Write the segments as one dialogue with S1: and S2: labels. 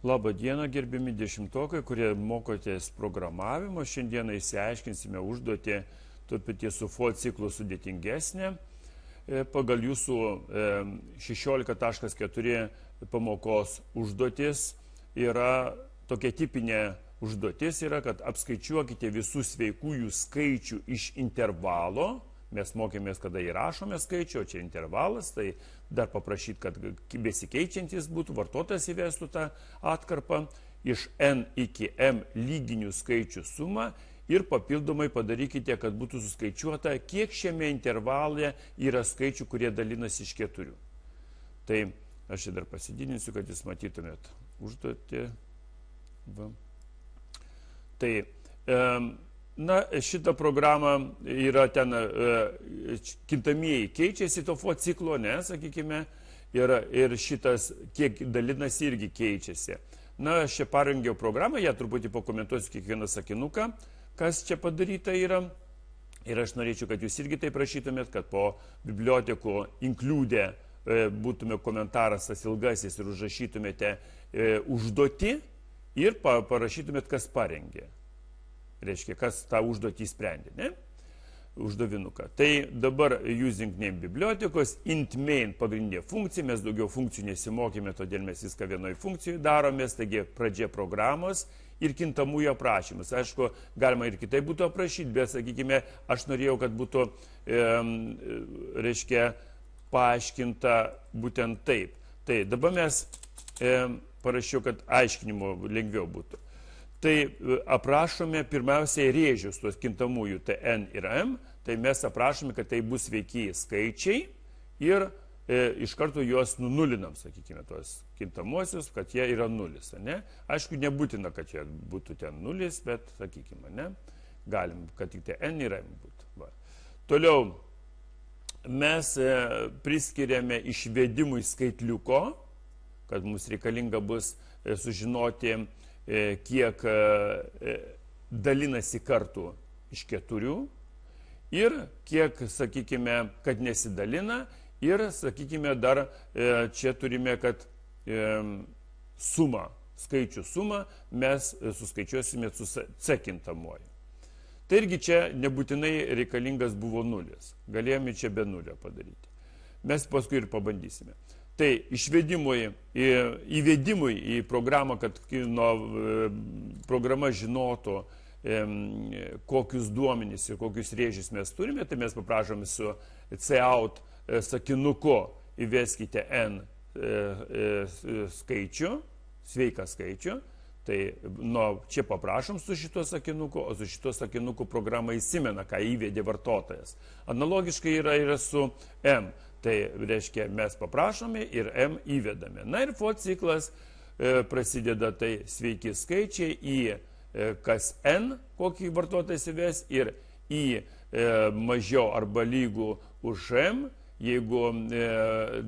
S1: Labą dieną, gerbimi dešimtokai, kurie mokotės programavimo. Šiandieną išsiaiškinsime užduotį truputį su FOD ciklu sudėtingesnė. Pagal jūsų 16.4 pamokos užduotis yra tokia tipinė užduotis, kad apskaičiuokite visų sveikųjų skaičių iš intervalo. Mes mokėmės, kada įrašome skaičių, o čia intervalas, tai dar paprašyti, kad besikeičiantis būtų, vartotojas įvestų tą atkarpą iš n iki m lyginių skaičių sumą ir papildomai padarykite, kad būtų suskaičiuota, kiek šiame intervale yra skaičių, kurie dalinasi iš 4. Tai aš čia dar pasididinsiu, kad jūs matytumėt užduotį. Tai šitą programą yra ten kintamieji keičiasi to FOD ciklo, sakykime, ir šitas, kiek dalinasi, irgi keičiasi. Aš čia parengiau programą, ją truputį pakomentuosiu kiekvieną sakinuką, kas čia padaryta yra. Ir aš norėčiau, kad jūs irgi tai prašytumėt, kad po bibliotekų include būtume komentaras tas ilgasis ir užrašytumėte užduotį ir parašytumėt, kas parengė. Reiškia, kas tą užduotį sprendė, ne? Uždavinuką. Tai dabar using name bibliotekos, int main pagrindinė funkcija, mes daugiau funkcijų nesimokėme, todėl mes viską vienoje funkcijoje daromės, taigi pradžia programos ir kintamųjų aprašymus. Aišku, galima ir kitaip būtų aprašyti, bet, sakykime, aš norėjau, kad būtų, reiškia, paaiškinta būtent taip. Tai dabar mes parašiau, kad aiškinimo lengviau būtų. Tai aprašome pirmiausiai rėžius tos kintamųjų, tai n ir m, tai mes aprašome, kad tai bus veikėjai skaičiai ir iš karto juos nunulinam, sakykime, tos kintamuosius, kad jie yra nulis. Ne? Aišku, nebūtina, kad jie būtų ten nulis, bet, sakykime, ne? Galim, kad tik tai n ir m būtų. Va. Toliau mes priskiriame išvedimui skaitliuko, kad mums reikalinga bus sužinoti, kiek dalinasi kartų iš 4 ir kiek, sakykime, kad nesidalina ir, sakykime, dar čia turime, kad sumą, skaičių sumą mes suskaičiuosime su c kintamuoju. Tai irgi čia nebūtinai reikalingas buvo nulis. Galėjome čia be nulio padaryti. Mes paskui ir pabandysime. Tai išvedimui, įvedimui į programą, kad programa žinotų, kokius duomenys ir kokius rėžius mes turime, tai mes paprašome su cout sakinuku įveskite n skaičių, sveiką skaičių. Tai čia paprašom su šituo sakinuku, o su šituo sakinuku programa įsimena, ką įvedė vartotojas. Analogiškai yra su m. Tai reiškia, mes paprašome ir m įvedame. Na ir FOD ciklas prasideda, tai sveiki skaičiai į kas n, kokį vartotojas įves, ir į mažiau arba lygų už m. Jeigu,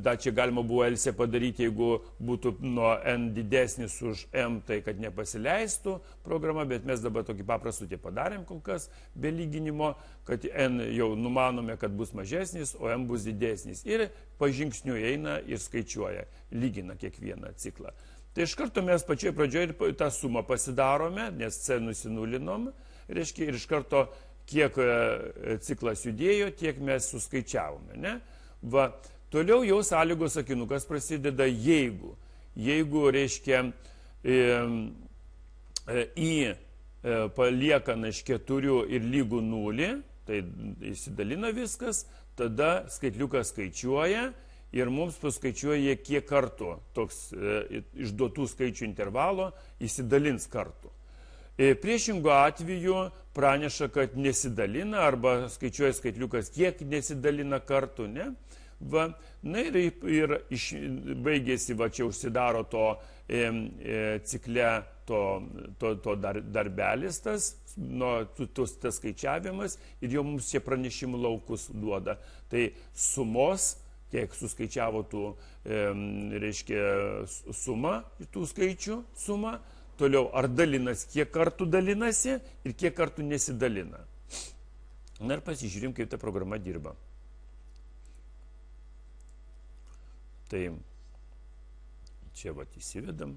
S1: da čia galima buvo else padaryti, jeigu būtų nuo n didesnis už m, tai kad nepasileistų programa, bet mes dabar tokį paprastutį padarėm kol kas be lyginimo, kad n jau numanome, kad bus mažesnis, o m bus didesnis. Ir pažingsniui eina ir skaičiuoja, lygina kiekvieną ciklą. Tai iš karto mes pačioj pradžioje tą sumą pasidarome, nes c nusinulinom, reiškia, ir iš karto kiek ciklas judėjo, tiek mes suskaičiavome, ne? Va, toliau jau sąlygos sakinukas prasideda jeigu. Jeigu, reiškia, į paliekana iš 4 ir lygų 0, tai įsidalina viskas, tada skaitliukas skaičiuoja ir mums paskaičiuoja, kiek kartų toks išduotų skaičių intervalo įsidalins kartų. Priešingo atveju praneša, kad nesidalina arba skaičiuoja skaitliukas, kiek nesidalina kartų, ne? Va, na ir baigėsi, va čia užsidaro to cikle to darbelis tas, tas skaičiavimas ir jau mums čia pranešimų laukus duoda. Tai sumos, kiek suskaičiavo tų, reiškia, suma, tų skaičių suma, toliau ar dalinasi, kiek kartų dalinasi ir kiek kartų nesidalina. Na ir pasižiūrim, kaip ta programa dirba. Tai čia vat įsivedam.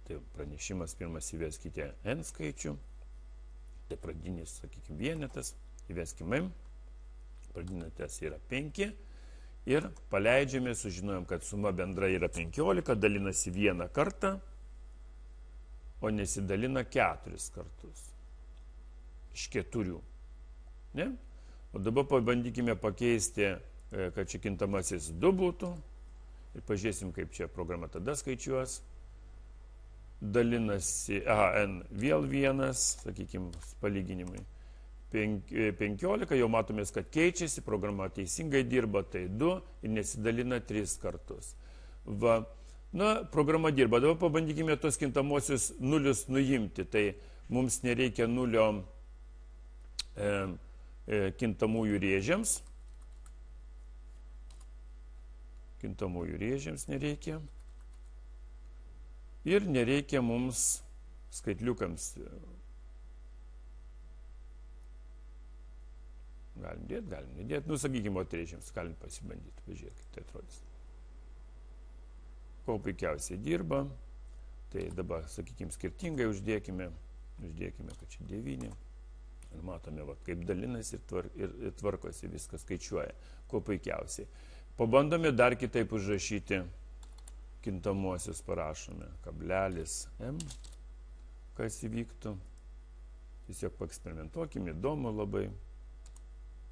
S1: Tai pranešimas pirmas įveskite n skaičių, tai pradinis, sakykime, vienetas, įveskime m, pradinėtas yra 5 ir paleidžiame, sužinojom, kad suma bendra yra 15, dalinasi vieną kartą, o nesidalina 4 kartus. Iš 4. Ne? O dabar pabandykime pakeisti, kad čia kintamasis 2 būtų. Ir pažiūrėsim, kaip čia programa tada skaičiuos. Dalinasi, n vėl 1, sakykime, palyginimai. 15, jau matomės, kad keičiasi, programa teisingai dirba, tai 2 ir nesidalina 3 kartus. Va, na, programa dirba. Dabar pabandykime tos kintamosius nulius nuimti. Tai mums nereikia nulio kintamųjų rėžiams. Kintamųjų rėžiams nereikia. Ir nereikia mums skaitliukams. Galim dėti, galim nedėti. Nu, sakykime, rėžiams galim pasibandyti. Pažiūrėk, kaip tai atrodys. Kuo puikiausiai dirba. Tai dabar, sakykime, skirtingai uždėkime. Uždėkime, kad čia 9. Ir matome, va, kaip dalinasi ir tvarkosi, viskas skaičiuoja. Kuo puikiausiai. Pabandome dar kitaip užrašyti kintamuosius, parašome kablelis m, kas įvyktų. Tiesiog paeksperimentuokime, įdomu labai.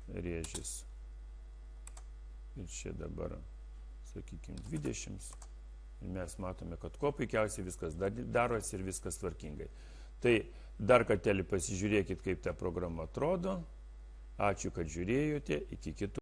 S1: Rėžis. Ir čia dabar, sakykime, 20. Ir mes matome, kad kuo puikiausiai viskas darosi ir viskas tvarkingai. Tai dar kartelį pasižiūrėkit, kaip ta programa atrodo. Ačiū, kad žiūrėjote. Iki kitų.